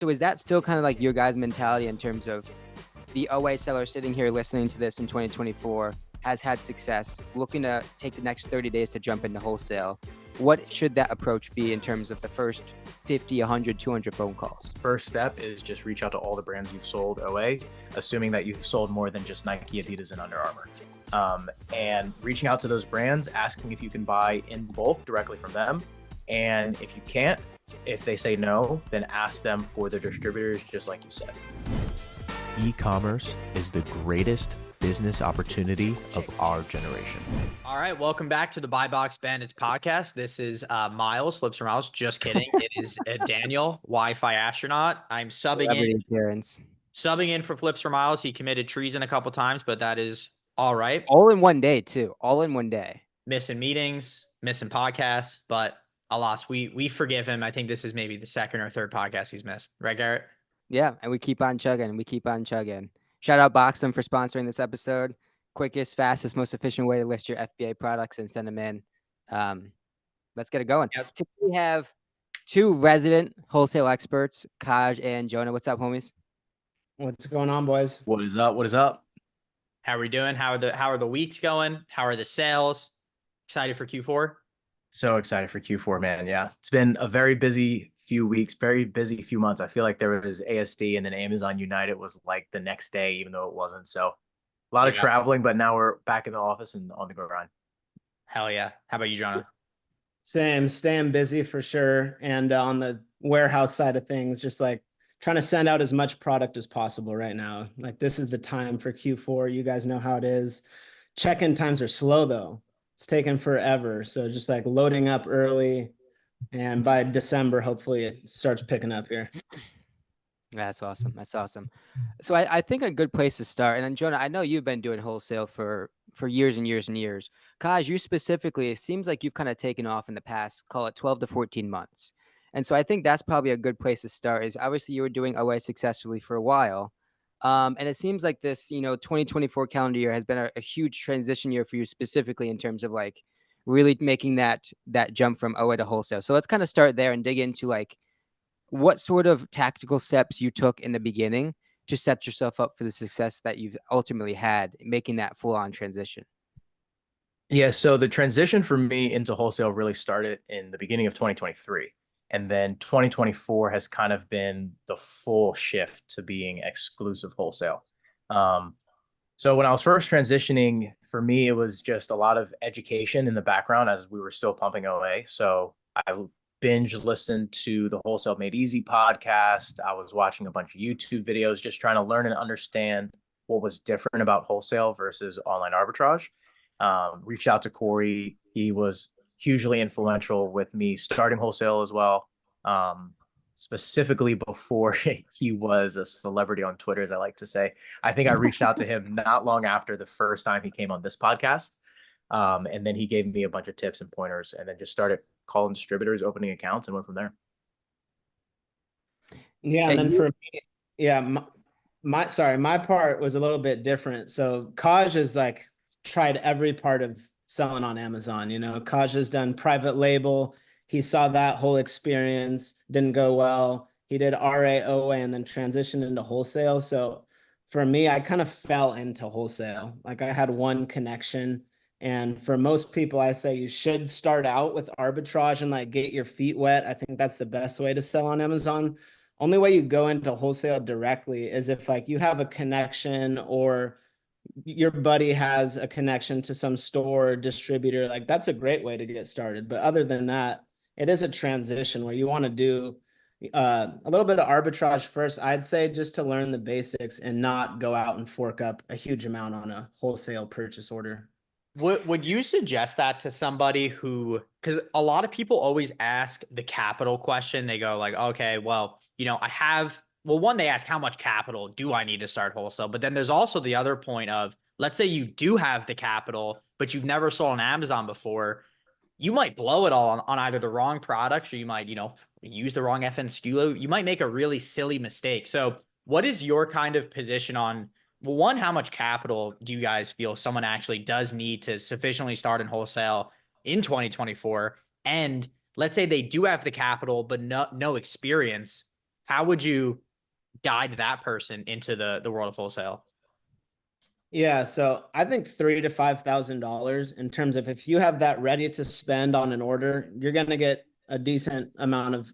So is that still kind of like your guys' mentality in terms of the OA seller sitting here listening to this in 2024 has had success, looking to take the next 30 days to jump into wholesale? What should that approach be in terms of the first 50, 100, 200 phone calls? First step is just reach out to all the brands you've sold OA, assuming that you've sold more than just Nike, Adidas, and Under Armour. And reaching out to those brands, asking if you can buy in bulk directly from them. And if you can't, if they say no, then ask them for their distributors, just like you said. E-commerce is the greatest business opportunity of our generation. All right, welcome back to the Buy Box Bandits podcast. This is Miles, Flips for Miles. Just kidding. It is Daniel, Wi-Fi astronaut. I'm subbing in for Flips for Miles. He committed treason a couple times, but that is all right. All in one day, too. All in one day. Missing meetings, missing podcasts, but alas, we forgive him. I think this is maybe the second or third podcast he's missed. Right, Garrett? Yeah, and we keep on chugging. We keep on chugging. Shout out Boxem for sponsoring this episode. Quickest, fastest, most efficient way to list your FBA products and send them in. Let's get it going. Yes. Today we have two resident wholesale experts, Kaj and Jonah. What's up, homies? What's going on, boys? What is up? What is up? How are we doing? How are the weeks going? How are the sales? Excited for Q4? So excited for Q4, man. Yeah, it's been a very busy few weeks, very busy few months. I feel like there was ASD and then Amazon United was like the next day, even though it wasn't. So a lot of traveling, but now we're back in the office and on the grind. Hell yeah. How about you, Jonah? Same, staying busy for sure. And on the warehouse side of things, just like trying to send out as much product as possible right now. Like this is the time for Q4. You guys know how it is. Check-in times are slow though. It's taken forever. So just like loading up early, and by December, hopefully it starts picking up here. That's awesome. That's awesome. So I think a good place to start, and then Jonah, I know you've been doing wholesale for years and years and years. Kaj, you specifically, it seems like you've kind of taken off in the past, call it 12 to 14 months. And so I think that's probably a good place to start is obviously you were doing OA successfully for a while. And it seems like this, 2024 calendar year has been a huge transition year for you specifically in terms of like really making that jump from OA to wholesale. So let's kind of start there and dig into like what sort of tactical steps you took in the beginning to set yourself up for the success that you've ultimately had making that full on transition. Yeah, so the transition for me into wholesale really started in the beginning of 2023. And then 2024 has kind of been the full shift to being exclusive wholesale. So when I was first transitioning, for me, it was just a lot of education in the background as we were still pumping OA. So I binge listened to the Wholesale Made Easy podcast. I was watching a bunch of YouTube videos, just trying to learn and understand what was different about wholesale versus online arbitrage. Reached out to Corey. He was hugely influential with me starting wholesale as well. Specifically before he was a celebrity on Twitter, as I like to say. I think I reached out to him not long after the first time he came on this podcast. And then he gave me a bunch of tips and pointers and then just started calling distributors, opening accounts, and went from there. Yeah, and then for me, yeah, my part was a little bit different. So Kaj has like tried every part of selling on Amazon. Kaj has done private label. He saw that whole experience, didn't go well. He did RA, OA, and then transitioned into wholesale. So for me, I kind of fell into wholesale. Like I had one connection. And for most people, I say you should start out with arbitrage and like get your feet wet. I think that's the best way to sell on Amazon. Only way you go into wholesale directly is if like you have a connection or your buddy has a connection to some store or distributor. Like that's a great way to get started. But other than that, it is a transition where you want to do a little bit of arbitrage first, I'd say, just to learn the basics and not go out and fork up a huge amount on a wholesale purchase order. Would you suggest that to somebody who, because a lot of people always ask the capital question. They go like, okay, well, one, they ask how much capital do I need to start wholesale? But then there's also the other point of, let's say you do have the capital, but you've never sold on Amazon before. You might blow it all on either the wrong products or you might, use the wrong FN SKU. You might make a really silly mistake. So what is your kind of position on, well, one, how much capital do you guys feel someone actually does need to sufficiently start in wholesale in 2024? And let's say they do have the capital, but no experience. How would you guide that person into the world of wholesale? Yeah, so I think $3,000 to $5,000 in terms of if you have that ready to spend on an order, you're going to get a decent amount of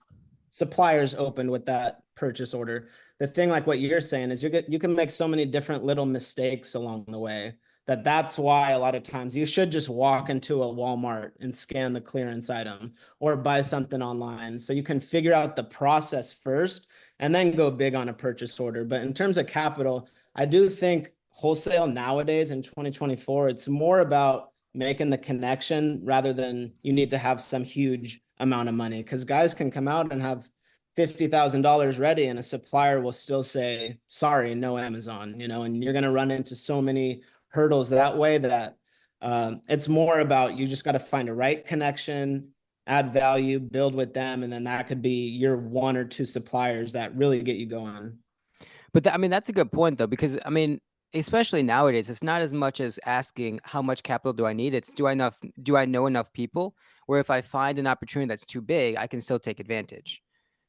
suppliers open with that purchase order. The thing, like what you're saying, is you can make so many different little mistakes along the way that's why a lot of times you should just walk into a Walmart and scan the clearance item or buy something online, so you can figure out the process first and then go big on a purchase order. But in terms of capital, I do think wholesale nowadays in 2024, it's more about making the connection rather than you need to have some huge amount of money, because guys can come out and have $50,000 ready and a supplier will still say, sorry, no Amazon, and you're going to run into so many hurdles that way that it's more about, you just got to find a right connection, add value, build with them. And then that could be your one or two suppliers that really get you going. But I mean, that's a good point though, because I mean, especially nowadays, it's not as much as asking how much capital do I need. It's do I know enough people where if I find an opportunity that's too big, I can still take advantage,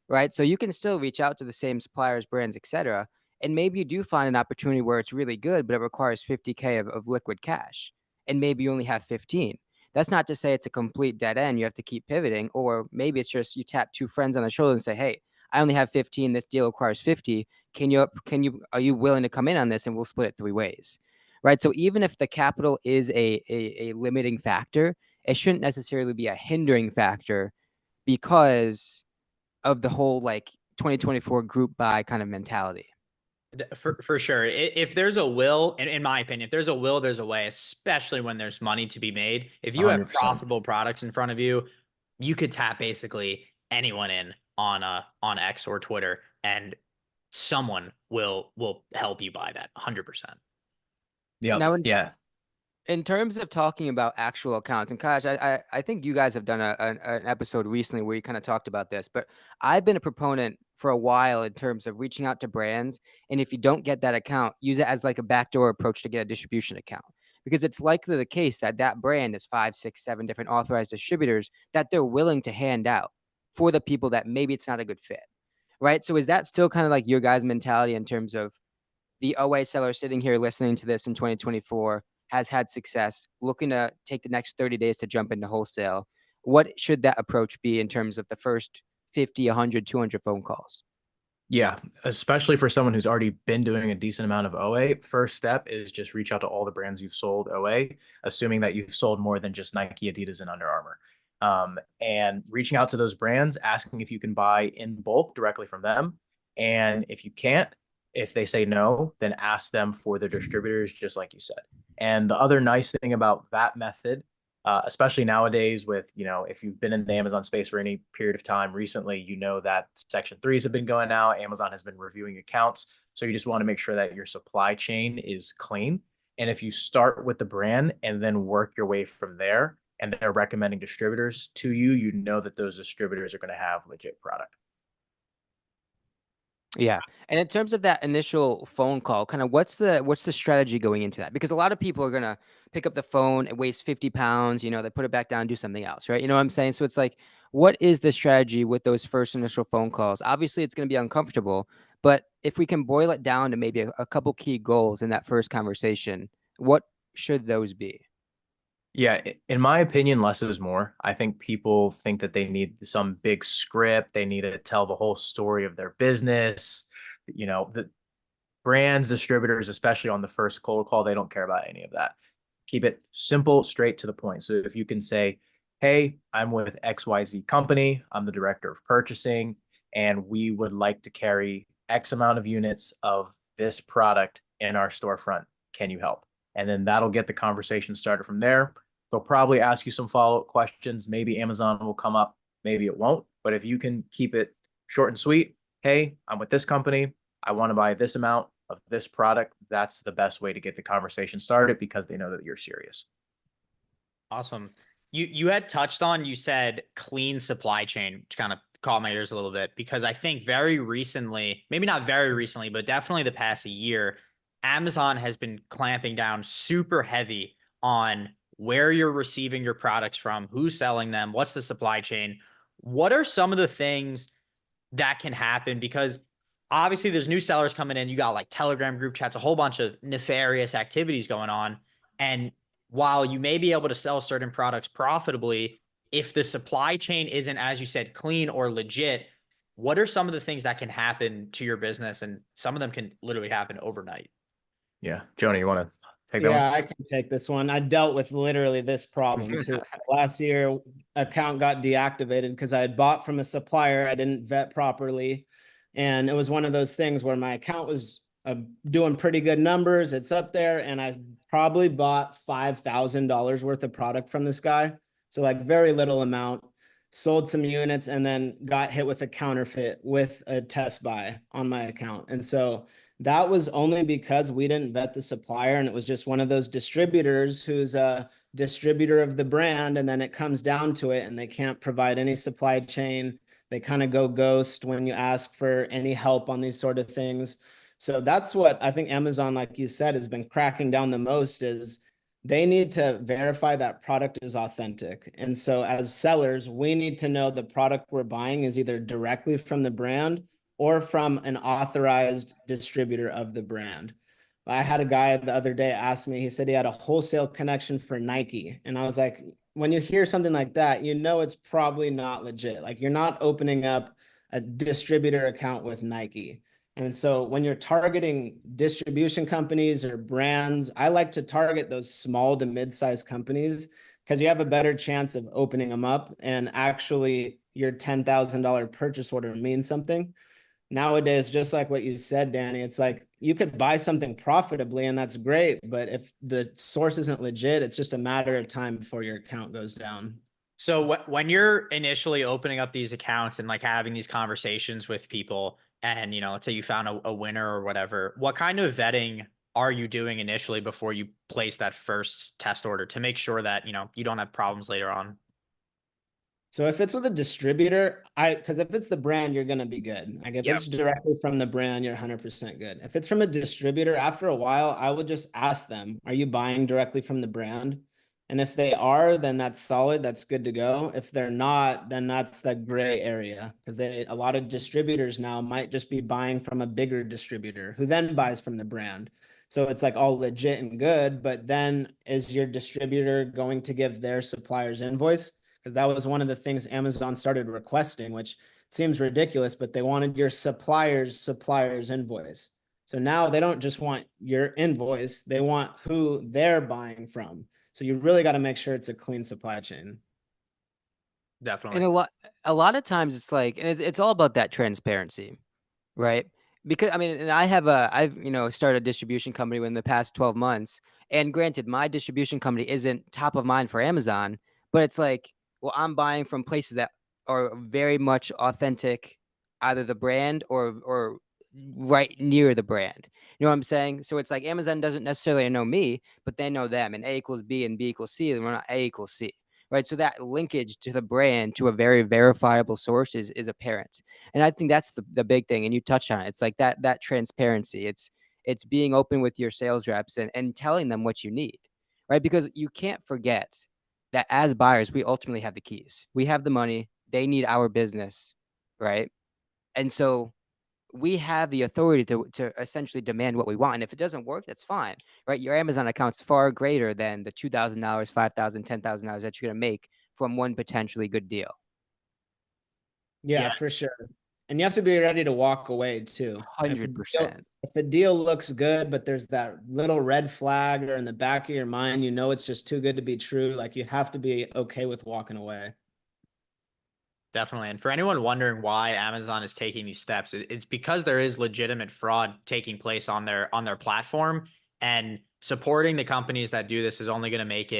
right? So you can still reach out to the same suppliers, brands, etc. And maybe you do find an opportunity where it's really good, but it requires 50K of liquid cash. And maybe you only have 15. That's not to say it's a complete dead end. You have to keep pivoting. Or maybe it's just you tap two friends on the shoulder and say, hey, I only have 15. This deal requires 50. Are you willing to come in on this and we'll split it 3 ways? Right. So even if the capital is a limiting factor, it shouldn't necessarily be a hindering factor because of the whole like 2024 group buy kind of mentality. For sure. If there's a will, and in my opinion, if there's a will, there's a way, especially when there's money to be made. If you have 100%. profitable products in front of you, you could tap basically anyone in on X or Twitter, and someone will help you buy that 100%. Now, Yeah. in terms of talking about actual accounts, and Kaj, I think you guys have done an episode recently where you kind of talked about this, but I've been a proponent for a while in terms of reaching out to brands. And if you don't get that account, use it as like a backdoor approach to get a distribution account, because it's likely the case that that brand is 5, 6, 7 different authorized distributors that they're willing to hand out for the people that maybe it's not a good fit. Right. So is that still kind of like your guys' mentality in terms of the OA seller sitting here listening to this in 2024 has had success, looking to take the next 30 days to jump into wholesale? What should that approach be in terms of the first 50, 100, 200 phone calls? Yeah, especially for someone who's already been doing a decent amount of OA, first step is just reach out to all the brands you've sold OA, assuming that you've sold more than just Nike, Adidas, and Under Armour. And reaching out to those brands, asking if you can buy in bulk directly from them. And if you can't, if they say no, then ask them for their distributors, just like you said. And the other nice thing about that method, especially nowadays with, if you've been in the Amazon space for any period of time recently, that Section 3s have been going out. Amazon has been reviewing accounts. So you just want to make sure that your supply chain is clean. And if you start with the brand and then work your way from there, and they're recommending distributors to you, you know that those distributors are going to have legit product. Yeah. And in terms of that initial phone call, kind of what's the strategy going into that? Because a lot of people are going to pick up the phone and waste 50 pounds, they put it back down, do something else, right? You know what I'm saying? So it's like, what is the strategy with those first initial phone calls? Obviously it's going to be uncomfortable, but if we can boil it down to maybe a couple key goals in that first conversation, what should those be? Yeah, in my opinion, less is more. I think people think that they need some big script. They need to tell the whole story of their business. The brands, distributors, especially on the first cold call, they don't care about any of that. Keep it simple, straight to the point. So if you can say, hey, I'm with XYZ company, I'm the director of purchasing, and we would like to carry X amount of units of this product in our storefront. Can you help? And then that'll get the conversation started from there. They'll probably ask you some follow-up questions. Maybe Amazon will come up, maybe it won't. But if you can keep it short and sweet, hey, I'm with this company, I want to buy this amount of this product, that's the best way to get the conversation started because they know that you're serious. Awesome. You had touched on, you said clean supply chain, which kind of caught my ears a little bit, because I think very recently, maybe not very recently, but definitely the past year, Amazon has been clamping down super heavy on where you're receiving your products from, who's selling them, what's the supply chain. What are some of the things that can happen? Because obviously there's new sellers coming in. You got like Telegram group chats, a whole bunch of nefarious activities going on. And while you may be able to sell certain products profitably, if the supply chain isn't, as you said, clean or legit, what are some of the things that can happen to your business? And some of them can literally happen overnight. Yeah. Jonah, you want to take that one? Yeah, I can take this one. I dealt with literally this problem too. So last year, account got deactivated because I had bought from a supplier I didn't vet properly. And it was one of those things where my account was doing pretty good numbers. It's up there. And I probably bought $5,000 worth of product from this guy. So like very little amount, sold some units, and then got hit with a counterfeit with a test buy on my account. And so that was only because we didn't vet the supplier, and it was just one of those distributors who's a distributor of the brand, and then it comes down to it and they can't provide any supply chain. They kind of go ghost when you ask for any help on these sort of things. So that's what I think Amazon, like you said, has been cracking down the most, is they need to verify that product is authentic. And so as sellers, we need to know the product we're buying is either directly from the brand or from an authorized distributor of the brand. I had a guy the other day ask me, he said he had a wholesale connection for Nike. And I was like, when you hear something like that, you know it's probably not legit. Like, you're not opening up a distributor account with Nike. And so when you're targeting distribution companies or brands, I like to target those small to mid-sized companies because you have a better chance of opening them up and actually your $10,000 purchase order means something. Nowadays, just like what you said, Danny, it's like you could buy something profitably and that's great, but if the source isn't legit, it's just a matter of time before your account goes down. So when you're initially opening up these accounts and like having these conversations with people, and let's say you found a winner or whatever, what kind of vetting are you doing initially before you place that first test order to make sure that you don't have problems later on? So if it's with a distributor, because if it's the brand, you're going to be good. Like if Yep. it's directly from the brand, you're 100% good. If it's from a distributor, after a while, I would just ask them, are you buying directly from the brand? And if they are, then that's solid. That's good to go. If they're not, then that's the gray area, because a lot of distributors now might just be buying from a bigger distributor who then buys from the brand. So it's like all legit and good, but then is your distributor going to give their supplier's invoice? Because that was one of the things Amazon started requesting, which seems ridiculous, but they wanted your supplier's invoice. So now they don't just want your invoice, they want who they're buying from. So you really got to make sure it's a clean supply chain. Definitely. And a lot of times it's like, and it's all about that transparency, right? Because I mean, and I've started a distribution company within the past 12 months. And granted, my distribution company isn't top of mind for Amazon, but it's like, well, I'm buying from places that are very much authentic, either the brand or right near the brand. You know what I'm saying? So it's like Amazon doesn't necessarily know me, but they know them, and A equals B and B equals C, and we're not A equals C. Right. So that linkage to the brand, to a very verifiable source is apparent. And I think that's the big thing. And you touch on it. It's like that transparency. It's being open with your sales reps and telling them what you need. Right. Because you can't forget that as buyers, we ultimately have the keys. We have the money. They need our business. Right. And so we have the authority to essentially demand what we want. And if it doesn't work, that's fine, right? Your Amazon account's far greater than the $2,000, $5,000, $10,000 that you're going to make from one potentially good deal. Yeah, for sure. And you have to be ready to walk away too. 100%. If a deal looks good, but there's that little red flag or in the back of your mind, it's just too good to be true. Like, you have to be okay with walking away. Definitely. And for anyone wondering why Amazon is taking these steps, it's because there is legitimate fraud taking place on their platform, and supporting the companies that do this is only going to make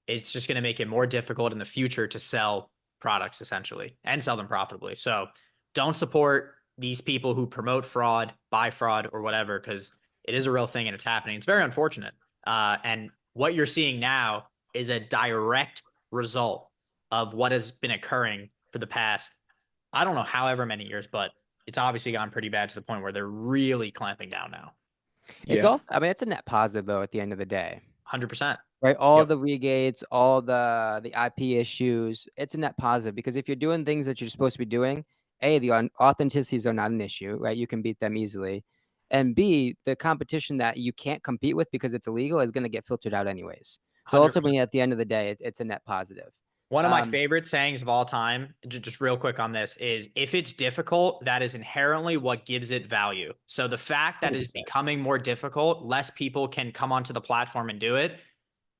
it's just going to make it more difficult in the future to sell products essentially and sell them profitably. So don't support these people who promote fraud, buy fraud, or whatever, because it is a real thing and it's happening. It's very unfortunate. And what you're seeing now is a direct result of what has been occurring for the past, I don't know, however many years, but it's obviously gone pretty bad to the point where they're really clamping down now. It's all, I mean, it's a net positive though, at the end of the day. 100%. Right. All the regates, all the IP issues, it's a net positive, because if you're doing things that you're supposed to be doing, A, the authenticities are not an issue, right? You can beat them easily. And B, the competition that you can't compete with because it's illegal is going to get filtered out anyways. So 100%. ultimately, at the end of the day, it's a net positive. One of my favorite sayings of all time, just real quick on this, is if it's difficult, that is inherently what gives it value. So the fact that it's becoming more difficult, less people can come onto the platform and do it,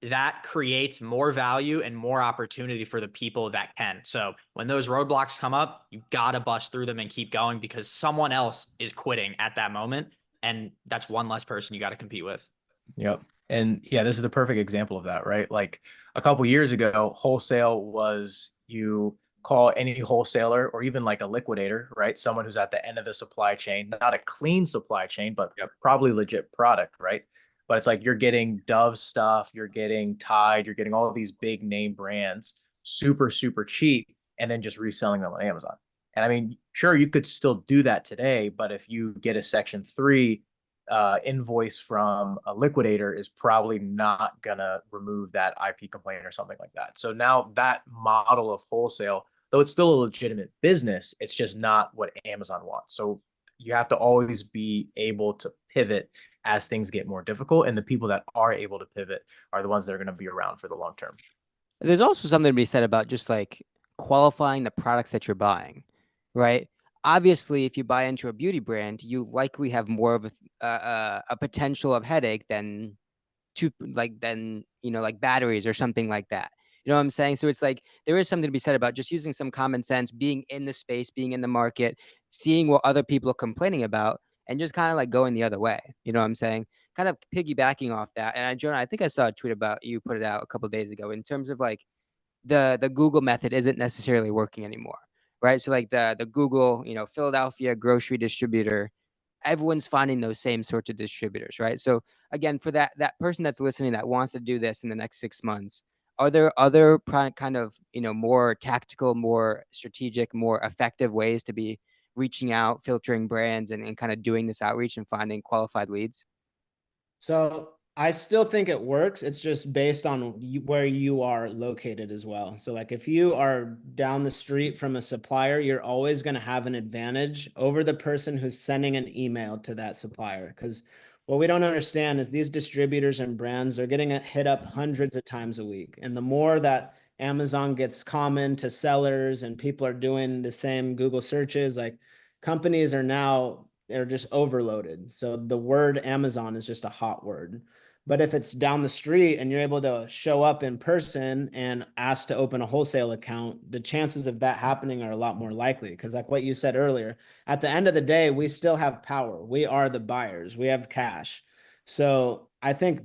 that creates more value and more opportunity for the people that can. So when those roadblocks come up, you got to bust through them and keep going because someone else is quitting at that moment. And that's one less person you got to compete with. Yep. And yeah, this is the perfect example of that, right? Like a couple years ago, wholesale was you call any wholesaler or even like a liquidator, right? Someone who's at the end of the supply chain, not a clean supply chain, but probably legit product, right? But it's like you're getting Dove stuff, you're getting Tide, you're getting all of these big name brands super, super cheap, and then just reselling them on Amazon. And I mean, sure, you could still do that today, but if you get a Section 3 invoice from a liquidator is probably not gonna remove that IP complaint or something like that. So now that model of wholesale, though it's still a legitimate business, it's just not what Amazon wants. So you have to always be able to pivot as things get more difficult, and the people that are able to pivot are the ones that are going to be around for the long term. There's also something to be said about just like qualifying the products that you're buying, right? Obviously, if you buy into a beauty brand, you likely have more of a potential of headache than like batteries or something like that. You know what I'm saying? So it's like there is something to be said about just using some common sense, being in the space, being in the market, seeing what other people are complaining about, and just kind of like going the other way. You know what I'm saying? Kind of piggybacking off that. And Jonah, I think I saw a tweet about you put it out a couple of days ago in terms of like the Google method isn't necessarily working anymore, right? So like the Google, Philadelphia grocery distributor, everyone's finding those same sorts of distributors, right? So again, for that person that's listening that wants to do this in the next 6 months, are there other kind of more tactical, more strategic, more effective ways to be reaching out, filtering brands, and kind of doing this outreach and finding qualified leads? So I still think it works. It's just based on where you are located as well. So like if you are down the street from a supplier, you're always going to have an advantage over the person who's sending an email to that supplier. Because what we don't understand is these distributors and brands are getting hit up hundreds of times a week. And the more that Amazon gets common to sellers and people are doing the same Google searches, like companies are now they're just overloaded. So the word Amazon is just a hot word. But if it's down the street and you're able to show up in person and ask to open a wholesale account, the chances of that happening are a lot more likely. Because like what you said earlier, at the end of the day, we still have power. We are the buyers. We have cash. So I think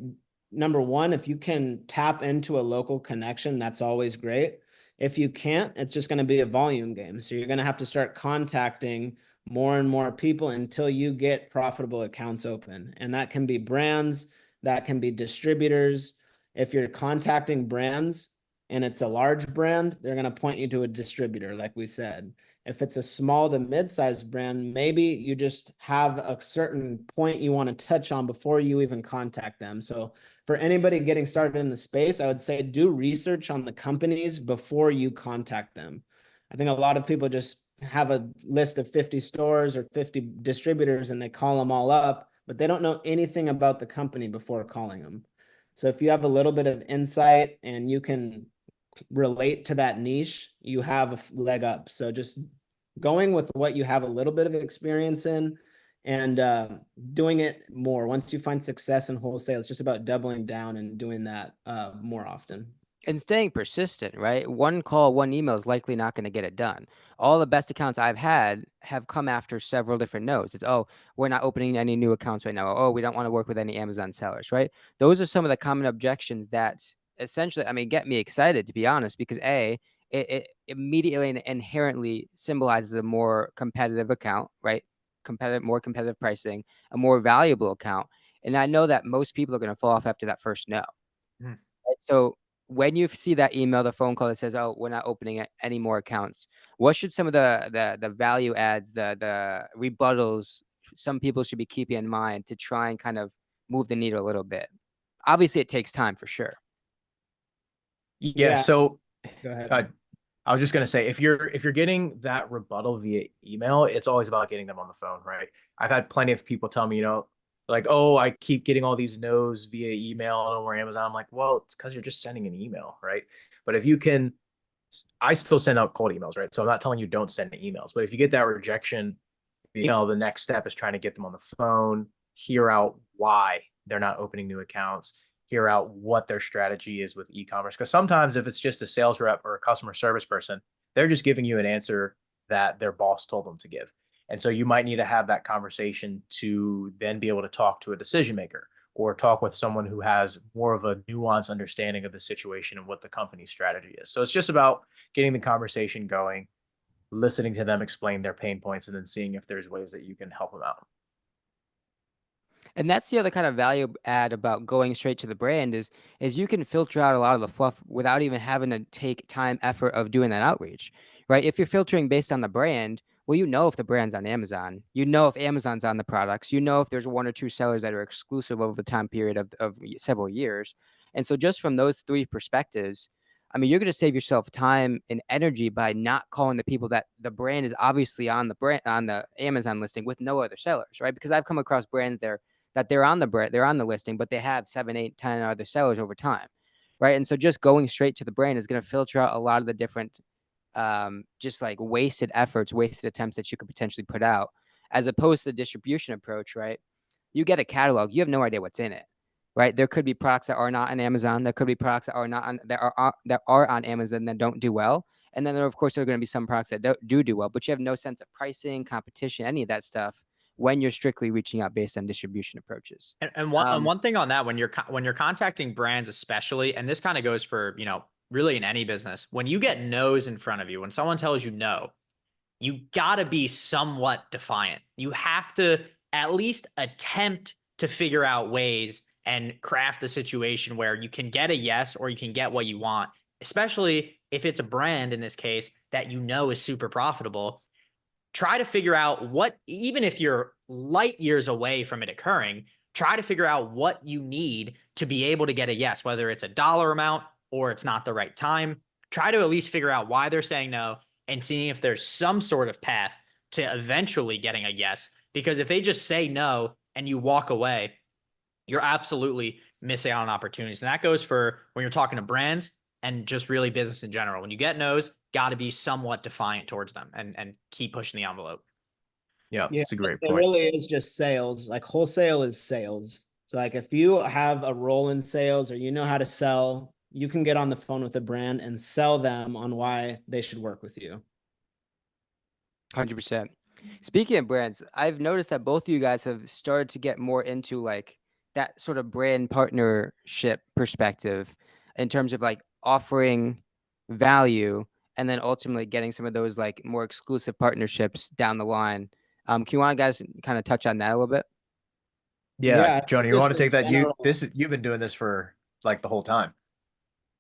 number one, if you can tap into a local connection, that's always great. If you can't, it's just going to be a volume game. So you're going to have to start contacting more and more people until you get profitable accounts open. And that can be brands, that can be distributors. If you're contacting brands and it's a large brand, they're going to point you to a distributor, like we said. If it's a small to mid-sized brand, maybe you just have a certain point you want to touch on before you even contact them. So for anybody getting started in the space, I would say do research on the companies before you contact them. I think a lot of people just have a list of 50 stores or 50 distributors and they call them all up, but they don't know anything about the company before calling them. So if you have a little bit of insight and you can relate to that niche, you have a leg up. So just going with what you have a little bit of experience in and doing it more. Once you find success in wholesale, it's just about doubling down and doing that more often. And staying persistent, right? One call, one email is likely not going to get it done. All the best accounts I've had have come after several different no's. It's, oh, we're not opening any new accounts right now. Oh, we don't want to work with any Amazon sellers, right? Those are some of the common objections that essentially, I mean, get me excited, to be honest, because it immediately and inherently symbolizes a more competitive account, right? More competitive pricing, a more valuable account. And I know that most people are going to fall off after that first no. Mhm. Right? So when you see that email, the phone call that says, "Oh, we're not opening any more accounts," what should some of the value adds, the rebuttals, some people should be keeping in mind to try and kind of move the needle a little bit? Obviously, it takes time for sure. Yeah. So Go ahead. uh, I was just gonna say, if you're getting that rebuttal via email, it's always about getting them on the phone, right? I've had plenty of people tell me, like, oh, I keep getting all these no's via email over Amazon. I'm like, well, it's because you're just sending an email, right? But if you can, I still send out cold emails, right? So I'm not telling you don't send emails, but if you get that rejection, the next step is trying to get them on the phone, hear out why they're not opening new accounts, hear out what their strategy is with e-commerce. Because sometimes if it's just a sales rep or a customer service person, they're just giving you an answer that their boss told them to give. And so you might need to have that conversation to then be able to talk to a decision maker or talk with someone who has more of a nuanced understanding of the situation and what the company's strategy is. So it's just about getting the conversation going, listening to them explain their pain points, and then seeing if there's ways that you can help them out. And that's the other kind of value add about going straight to the brand is you can filter out a lot of the fluff without even having to take time, effort of doing that outreach, right? If you're filtering based on the brand, well, you know if the brand's on Amazon, you know if Amazon's on the products, you know if there's one or two sellers that are exclusive over the time period of several years. And so just from those three perspectives, I mean, you're going to save yourself time and energy by not calling the people that the brand is obviously on the brand on the Amazon listing with no other sellers, right? Because I've come across brands there that they're on the listing, but they have 7, 8, 10 other sellers over time, right? And so just going straight to the brand is going to filter out a lot of the different, just like wasted efforts, wasted attempts that you could potentially put out, as opposed to the distribution approach, right? You get a catalog, you have no idea what's in it, right? There could be products that are not on Amazon. There could be products that are not on that are on Amazon that don't do well. And then there, of course, there are going to be some products that do well, but you have no sense of pricing, competition, any of that stuff when you're strictly reaching out based on distribution approaches. And one thing on that, when you're contacting brands, especially, and this kind of goes for, really in any business, when you get no's in front of you, when someone tells you no, you gotta be somewhat defiant. You have to at least attempt to figure out ways and craft a situation where you can get a yes or you can get what you want, especially if it's a brand in this case that is super profitable. Try to figure out what, even if you're light years away from it occurring, try to figure out what you need to be able to get a yes, whether it's a dollar amount or it's not the right time. Try to at least figure out why they're saying no and seeing if there's some sort of path to eventually getting a yes. Because if they just say no and you walk away, you're absolutely missing out on opportunities. And that goes for when you're talking to brands and just really business in general. When you get no's, got to be somewhat defiant towards them and keep pushing the envelope. Yeah, Yeah, it's a great it point. really is just sales. Like wholesale is sales. So like if you have a role in sales or you know how to sell, you can get on the phone with a brand and sell them on why they should work with you. 100%. Speaking of brands, I've noticed that both of you guys have started to get more into like that sort of brand partnership perspective in terms of like offering value and then ultimately getting some of those like more exclusive partnerships down the line. Can you want guys kind of touch on that a little bit? Yeah, I Jonah, think you want just to in take that? general, You've been doing this for like the whole time.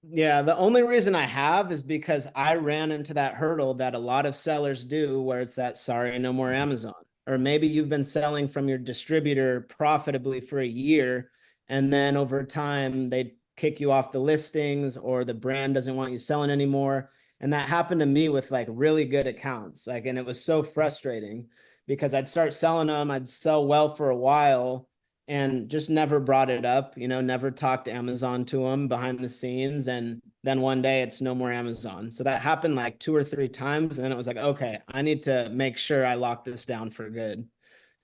yeah, the only reason I have is because I ran into that hurdle that a lot of sellers do where it's that sorry, no more Amazon. Or maybe you've been selling from your distributor profitably for a year, and then over time they kick you off the listings or the brand doesn't want you selling anymore. And that happened to me with like really good accounts. Like, and it was so frustrating because I'd start selling them, I'd sell well for a while, and just never brought it up, never talked Amazon to them behind the scenes. And then one day it's no more Amazon. So that happened like 2 or 3 times. And then it was like, okay, I need to make sure I lock this down for good.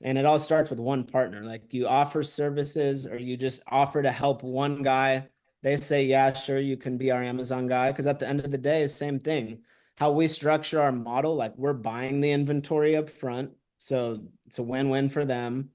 And it all starts with one partner. Like you offer services or you just offer to help one guy. They say, yeah, sure, you can be our Amazon guy. Because at the end of the day, same thing. How we structure our model, like we're buying the inventory up front. So it's a win-win for them.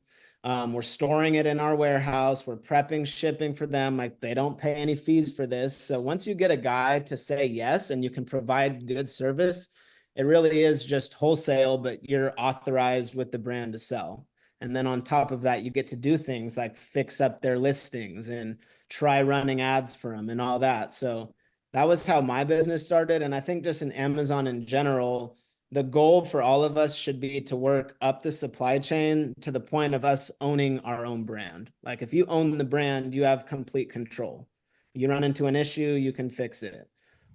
We're storing it in our warehouse. We're prepping shipping for them. Like they don't pay any fees for this. So once you get a guy to say yes and you can provide good service, it really is just wholesale, but you're authorized with the brand to sell. And then on top of that, you get to do things like fix up their listings and try running ads for them and all that. So that was how my business started. And I think just in Amazon in general, the goal for all of us should be to work up the supply chain to the point of us owning our own brand. Like if you own the brand, you have complete control. You run into an issue, you can fix it.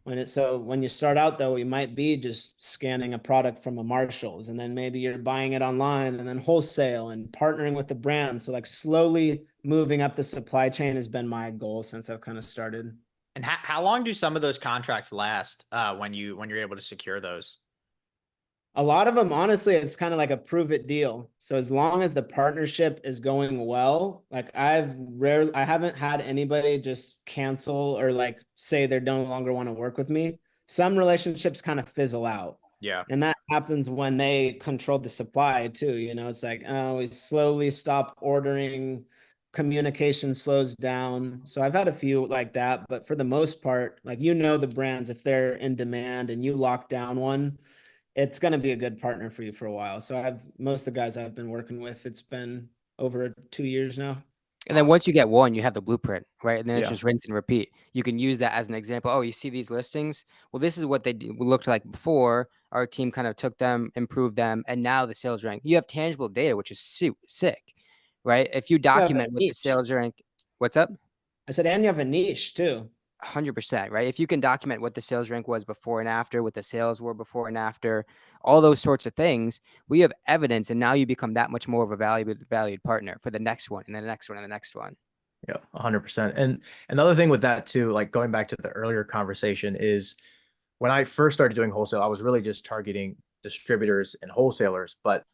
When you start out though, you might be just scanning a product from a Marshalls, and then maybe you're buying it online and then wholesale and partnering with the brand. So like slowly moving up the supply chain has been my goal since I've kind of started. And how long do some of those contracts last when you're able to secure those? A lot of them, honestly, it's kind of like a prove it deal. So as long as the partnership is going well, like I haven't had anybody just cancel or like say they no longer want to work with me. Some relationships kind of fizzle out. Yeah. And that happens when they control the supply too. You know, it's like, oh, we slowly stop ordering, communication slows down. So I've had a few like that, but for the most part, like, you know, the brands, if they're in demand and you lock down one, it's going to be a good partner for you for a while. So most of the guys I've been working with, it's been over 2 years now. And then once you get one, you have the blueprint, right? And then it's Yeah. just rinse and repeat. You can use that as an example. Oh, you see these listings? Well, this is what they looked like before. Our team kind of took them, improved them, and now the sales rank. You have tangible data, which is sick, right? If you You have a document what the niche. sales rank, what's up? I said, and you have a niche too. 100%, right? If you can document what the sales rank was before and after, what the sales were before and after, all those sorts of things, we have evidence, and now you become that much more of a valued partner for the next one and the next one and the next one. Yeah, 100%. And another thing with that too, like going back to the earlier conversation, is when I first started doing wholesale, I was really just targeting distributors and wholesalers. But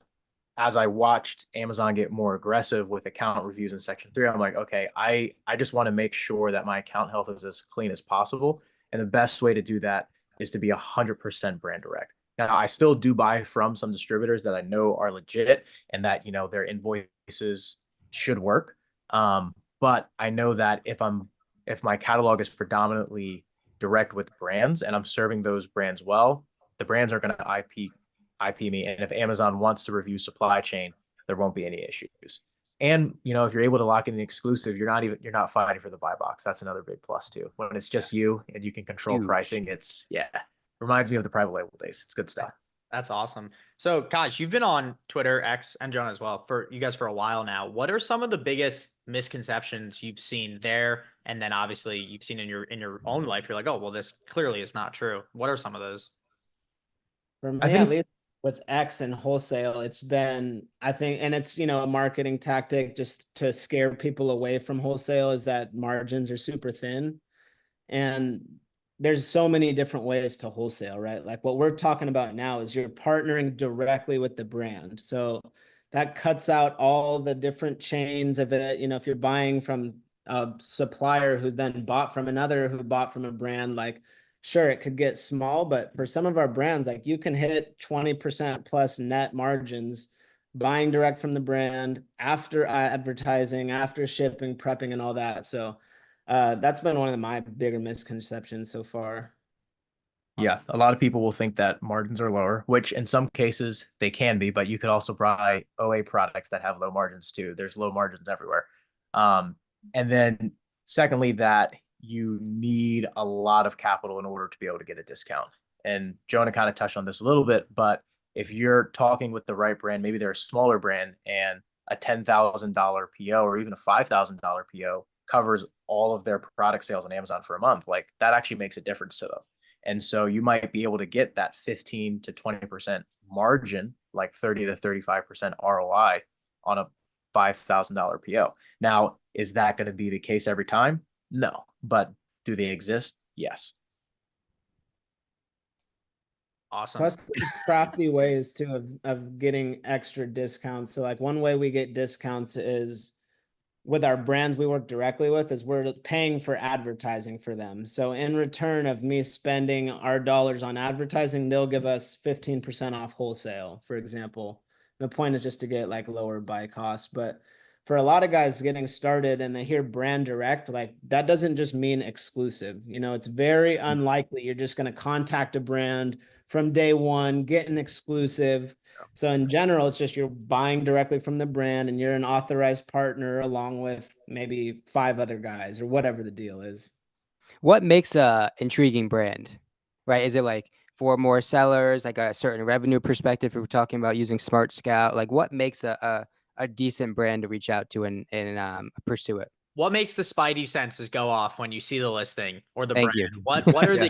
as I watched Amazon get more aggressive with account reviews in Section 3, I'm like, okay, I just want to make sure that my account health is as clean as possible. And the best way to do that is to be 100% brand direct. Now, I still do buy from some distributors that I know are legit and that, you know, their invoices should work. But I know that if my catalog is predominantly direct with brands and I'm serving those brands well, the brands are going to IP me. And if Amazon wants to review supply chain, there won't be any issues. And, you know, if you're able to lock in an exclusive, you're not fighting for the buy box. That's another big plus too. When it's just you and you can control Huge. pricing, reminds me of the private label days. It's good stuff. That's awesome. So, Kaj, you've been on Twitter, X, and Jonah as well for a while now. What are some of the biggest misconceptions you've seen there? And then obviously you've seen in your own life. You're like, oh, well, this clearly is not true. What are some of those? For me, I think- at least with X and wholesale, it's been, I think, and it's, you know, a marketing tactic just to scare people away from wholesale, is that margins are super thin. And there's so many different ways to wholesale, right? Like what we're talking about now is you're partnering directly with the brand. So that cuts out all the different chains of it. You know, if you're buying from a supplier who then bought from another who bought from a brand, like, sure, it could get small, but for some of our brands, like you can hit 20% plus net margins buying direct from the brand after advertising, after shipping, prepping, and all that. So that's been one of my bigger misconceptions so far. Yeah, a lot of people will think that margins are lower, which in some cases they can be, but you could also buy OA products that have low margins too. There's low margins everywhere. And then secondly, that you need a lot of capital in order to be able to get a discount. And Jonah kind of touched on this a little bit, but if you're talking with the right brand, maybe they're a smaller brand and a $10,000 PO or even a $5,000 PO covers all of their product sales on Amazon for a month, like that actually makes a difference to them. And so you might be able to get that 15 to 20% margin, like 30 to 35% ROI on a $5,000 PO. Now, is that going to be the case every time? No. But do they exist? Yes. Awesome. Plus crafty ways too of getting extra discounts. So like one way we get discounts is with our brands we work directly with, is we're paying for advertising for them. So in return of me spending our dollars on advertising, they'll give us 15% off wholesale, for example. The point is just to get like lower buy costs. But for a lot of guys getting started and they hear brand direct, like that doesn't just mean exclusive. You know, it's very unlikely you're just going to contact a brand from day one, get an exclusive. So in general, it's just you're buying directly from the brand and you're an authorized partner along with maybe 5 other guys or whatever the deal is. What makes a intriguing brand, right? Is it like for more sellers, like a certain revenue perspective? If we're talking about using Smart Scout, like what makes a decent brand to reach out to and pursue it? what makes the spidey senses go off when you see the listing or the Thank brand? you. What are Yeah.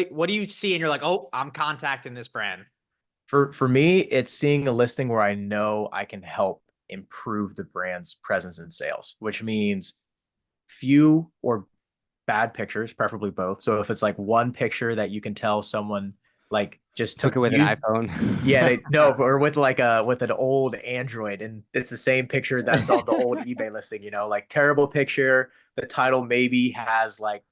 what do you see and you're like, oh, I'm contacting this brand? For me, it's seeing a listing where I know I can help improve the brand's presence and sales, which means few or bad pictures, preferably both. So if it's like one picture that you can tell someone like just Took took it with an use, iPhone. yeah, they no, or with like with an old Android, and it's the same picture that's on the old eBay listing, like terrible picture. The title maybe has like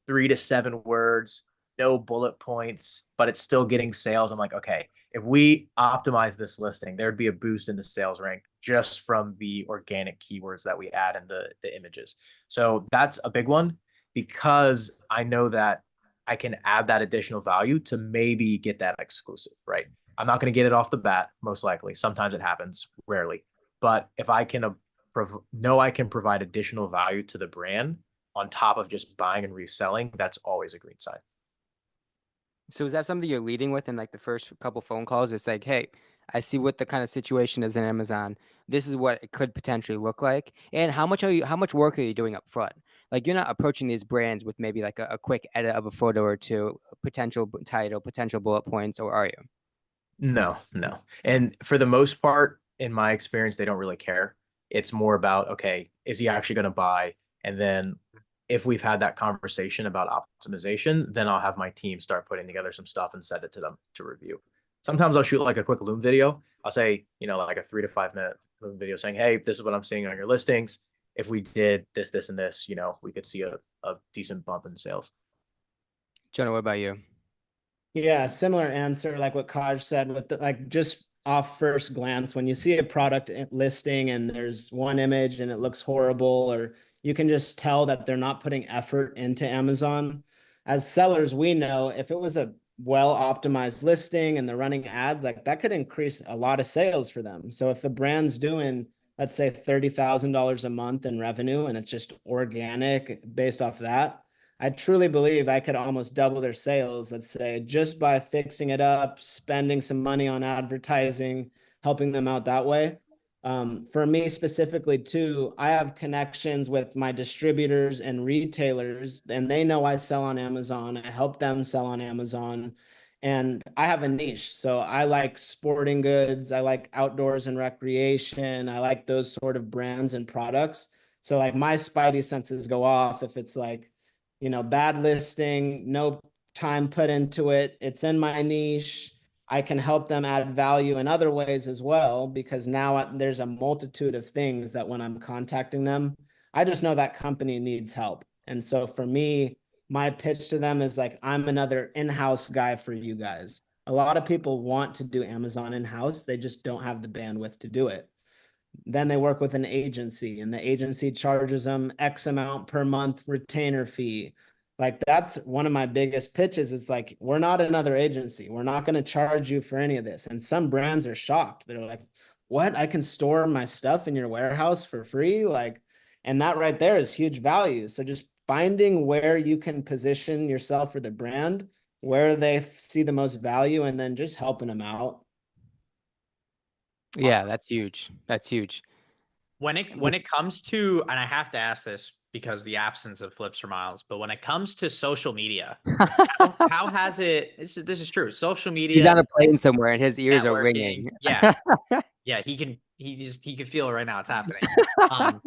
3 to 7 words, no bullet points, but it's still getting sales. I'm like, okay, if we optimize this listing, there'd be a boost in the sales rank just from the organic keywords that we add in the images. So that's a big one because I know that I can add that additional value to maybe get that exclusive, right? I'm not going to get it off the bat, most likely. Sometimes it happens, rarely. But if I can know I can provide additional value to the brand on top of just buying and reselling, that's always a green sign. So is that something you're leading with in like the first couple phone calls? It's like, hey, I see what the kind of situation is in Amazon. This is what it could potentially look like. And how much work are you doing up front? Like you're not approaching these brands with maybe like a quick edit of a photo or two, potential title, potential bullet points, or are you? No, no. And for the most part, in my experience, they don't really care. It's more about, okay, is he actually going to buy? And then if we've had that conversation about optimization, then I'll have my team start putting together some stuff and send it to them to review. Sometimes I'll shoot like a quick Loom video. I'll say, like a 3 to 5 minute Loom video saying, hey, this is what I'm seeing on your listings. If we did this, this, and this, we could see a decent bump in sales. Jonah, what about you? Yeah, similar answer like what Kaj said with like just off first glance, when you see a product listing and there's one image and it looks horrible, or you can just tell that they're not putting effort into Amazon. As sellers, we know if it was a well optimized listing and they're running ads, like that could increase a lot of sales for them. So if the brand's doing, let's say $30,000 a month in revenue and it's just organic based off that, I truly believe I could almost double their sales, let's say, just by fixing it up, spending some money on advertising, helping them out that way. For me specifically, too, I have connections with my distributors and retailers, and they know I sell on Amazon. I help them sell on Amazon. And I have a niche. So I like sporting goods. I like outdoors and recreation. I like those sort of brands and products. So like my spidey senses go off if it's like, bad listing, no time put into it. It's in my niche. I can help them add value in other ways as well, because now there's a multitude of things that when I'm contacting them, I just know that company needs help. And so for me, my pitch to them is like, I'm another in-house guy for you guys. A lot of people want to do Amazon in-house. They just don't have the bandwidth to do it. Then they work with an agency and the agency charges them X amount per month retainer fee. Like that's one of my biggest pitches. It's like, we're not another agency. We're not going to charge you for any of this. And some brands are shocked. They're like, what? I can store my stuff in your warehouse for free? Like, and that right there is huge value. So just finding where you can position yourself for the brand, where they see the most value, and then just helping them out. Yeah, Awesome. that's huge. That's huge. When it comes to, and I have to ask this because the absence of flips for miles, but when it comes to social media, how has it? This is true. Social He's media, on a plane somewhere and his ears are networking, ringing. yeah, he can feel it right now. It's happening. Um,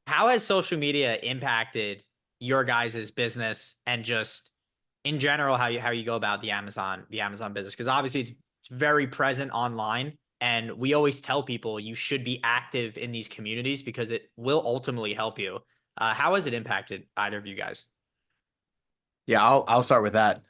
how has social media impacted your guys' business and just in general how you go about the Amazon business? Because obviously it's very present online, and we always tell people you should be active in these communities because it will ultimately help you. How has it impacted either of you guys? Yeah, I'll start with that.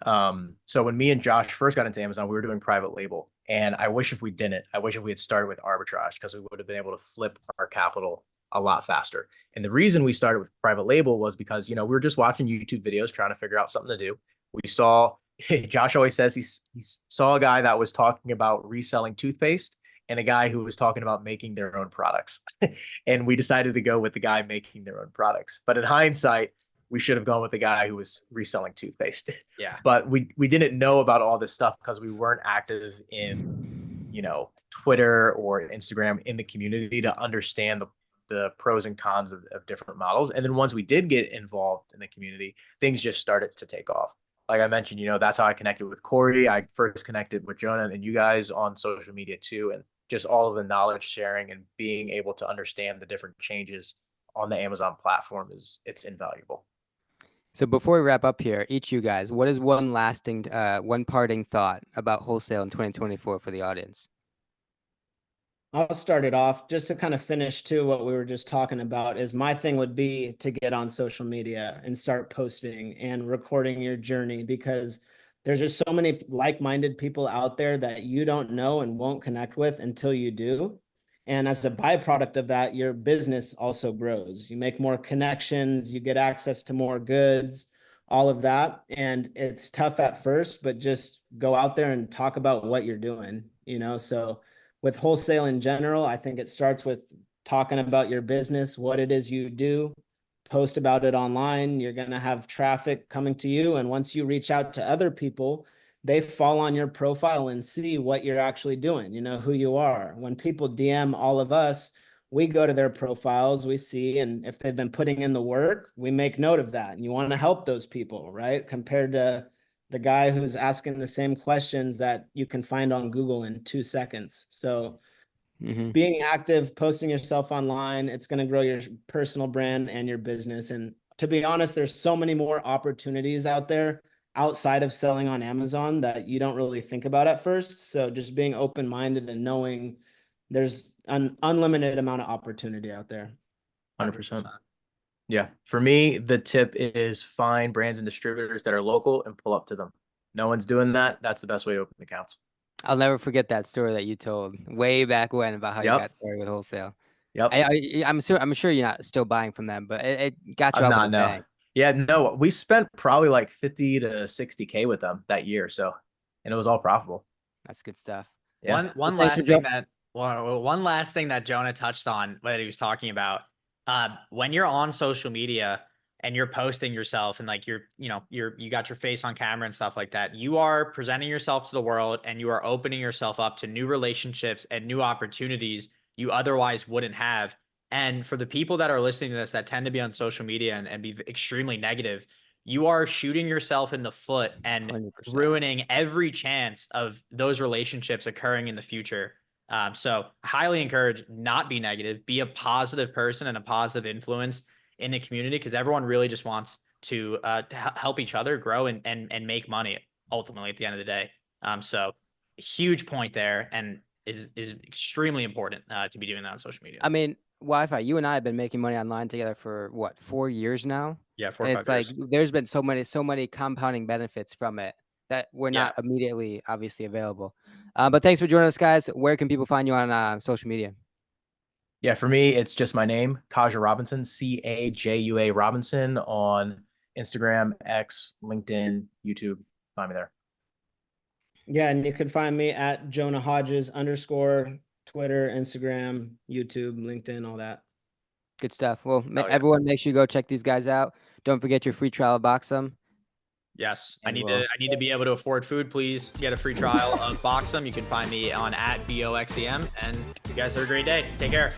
So when me and Josh first got into Amazon, we were doing private label, and I wish if we didn't. I wish if we had started with arbitrage because we would have been able to flip our capital a lot faster. And the reason we started with private label was because we were just watching YouTube videos trying to figure out something to do. We saw Josh always says he saw a guy that was talking about reselling toothpaste and a guy who was talking about making their own products, and we decided to go with the guy making their own products. But in hindsight, we should have gone with the guy who was reselling toothpaste. Yeah. But we didn't know about all this stuff because we weren't active in, Twitter or Instagram in the community to understand the the pros and cons of different models. And then once we did get involved in the community, things just started to take off. Like I mentioned, that's how I connected with Corey. I first connected with Jonah and you guys on social media too. And just all of the knowledge sharing and being able to understand the different changes on the Amazon platform it's invaluable. So before we wrap up here, each of you guys, what is one parting thought about wholesale in 2024 for the audience? I'll start it off just to kind of finish to what we were just talking about. Is my thing would be to get on social media and start posting and recording your journey, because there's just so many like-minded people out there that you don't know and won't connect with until you do. And as a byproduct of that, your business also grows. You make more connections, you get access to more goods, all of that. And it's tough at first, but just go out there and talk about what you're doing, So with wholesale in general, I think it starts with talking about your business, what it is you do, post about it online. You're going to have traffic coming to you. And once you reach out to other people, they fall on your profile and see what you're actually doing, who you are. When people DM all of us, we go to their profiles, we see, and if they've been putting in the work, we make note of that. And you want to help those people, right? Compared to the guy who's asking the same questions that you can find on Google in 2 seconds. So being active, posting yourself online, it's going to grow your personal brand and your business. And to be honest, there's so many more opportunities out there outside of selling on Amazon that you don't really think about at first. So just being open-minded and knowing there's an unlimited amount of opportunity out there. 100%. Yeah. For me, the tip is find brands and distributors that are local and pull up to them. No one's doing that. That's the best way to open accounts. I'll never forget that story that you told way back when about how you got started with wholesale. Yep. I'm sure you're not still buying from them, but it got you I'm out not, with a no. bang. Yeah, no, we spent probably like 50 to 60K with them that year. So, and it was all profitable. That's good stuff. Yeah. One last thing that Jonah touched on that he was talking about, when you're on social media and you're posting yourself and like you got your face on camera and stuff like that, you are presenting yourself to the world and you are opening yourself up to new relationships and new opportunities you otherwise wouldn't have. And for the people that are listening to this that tend to be on social media and be extremely negative, you are shooting yourself in the foot and 100%. ruining every chance of those relationships occurring in the future. So highly encourage not be negative, be a positive person and a positive influence in the community, because everyone really just wants to help each other grow and make money ultimately at the end of the day. So huge point there, and is extremely important to be doing that on social media. I mean, Wi-Fi, you and I have been making money online together for what, 4 years now? Yeah, 4 or And 5 it's like years. there's been so many compounding benefits from it that were not immediately obviously available. But thanks for joining us, guys. Where can people find you on social media? Yeah, for me, it's just my name, Kaja Robinson, Cajua Robinson, on Instagram, X, LinkedIn, YouTube. Find me there. Yeah, and you can find me at Jonah Hodges _ Twitter, Instagram, YouTube, LinkedIn, all that. Good stuff. Well, everyone, make sure you go check these guys out. Don't forget your free trial of Boxum. Yes, I need to be able to afford food. Please get a free trial of Boxum. You can find me on @BOXEM, and you guys have a great day. Take care.